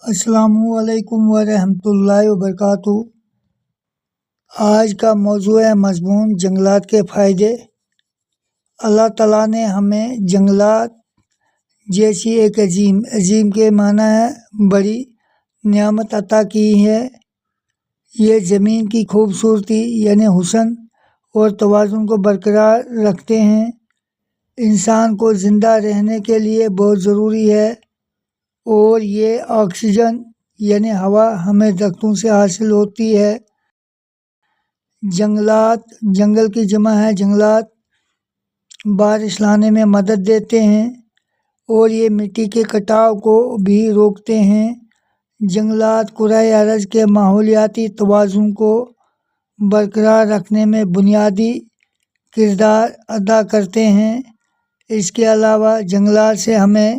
السلام علیکم ورحمۃ اللہ وبرکاتہ۔ آج کا موضوع ہے مضمون جنگلات کے فائدے۔ اللہ تعالیٰ نے ہمیں جنگلات جیسی ایک عظیم کے معنی ہے بڑی نعمت عطا کی ہے۔ یہ زمین کی خوبصورتی یعنی حسن اور توازن کو برقرار رکھتے ہیں۔ انسان کو زندہ رہنے کے لیے بہت ضروری ہے، اور یہ آکسیجن یعنی ہوا ہمیں درختوں سے حاصل ہوتی ہے۔ جنگلات، جنگل کی جمع ہے جنگلات، بارش لانے میں مدد دیتے ہیں اور یہ مٹی کے کٹاؤ کو بھی روکتے ہیں۔ جنگلات کرۂ ارض کے ماحولیاتی توازن کو برقرار رکھنے میں بنیادی کردار ادا کرتے ہیں۔ اس کے علاوہ جنگلات سے ہمیں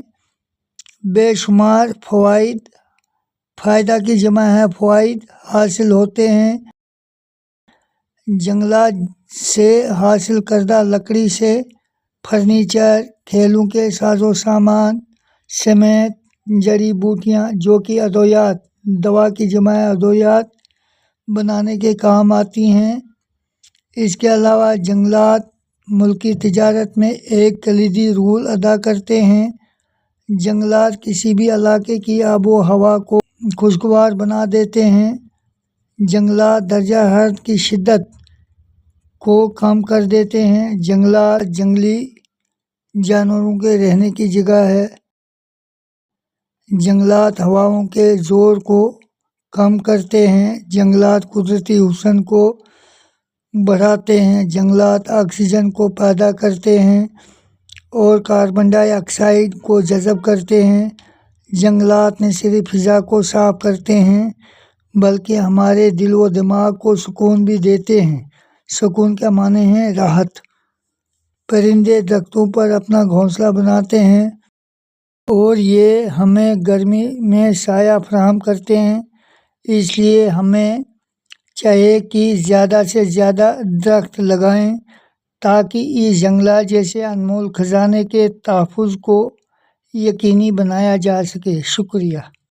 بے شمار فائدہ کی جمع ہے فوائد حاصل ہوتے ہیں۔ جنگلات سے حاصل کردہ لکڑی سے فرنیچر، کھیلوں کے ساز و سامان سمیت جڑی بوٹیاں جو کہ ادویات، دوا کی جمع ہے ادویات بنانے کے کام آتی ہیں۔ اس کے علاوہ جنگلات ملکی تجارت میں ایک کلیدی رول ادا کرتے ہیں۔ جنگلات کسی بھی علاقے کی آب و ہوا کو خوشگوار بنا دیتے ہیں۔ جنگلات درجہ حرارت کی شدت کو کم کر دیتے ہیں۔ جنگلات جنگلی جانوروں کے رہنے کی جگہ ہے۔ جنگلات ہواؤں کے زور کو کم کرتے ہیں۔ جنگلات قدرتی حسن کو بڑھاتے ہیں۔ جنگلات آکسیجن کو پیدا کرتے ہیں اور کاربن ڈائی آکسائیڈ کو جذب کرتے ہیں۔ جنگلات نہ صرف فضا کو صاف کرتے ہیں بلکہ ہمارے دل و دماغ کو سکون بھی دیتے ہیں۔ سکون کا معنی ہے راحت۔ پرندے درختوں پر اپنا گھونسلہ بناتے ہیں اور یہ ہمیں گرمی میں سایہ فراہم کرتے ہیں۔ اس لیے ہمیں چاہیے کہ زیادہ سے زیادہ درخت لگائیں تاکہ اس جنگلات جیسے انمول خزانے کے تحفظ کو یقینی بنایا جا سکے۔ شکریہ۔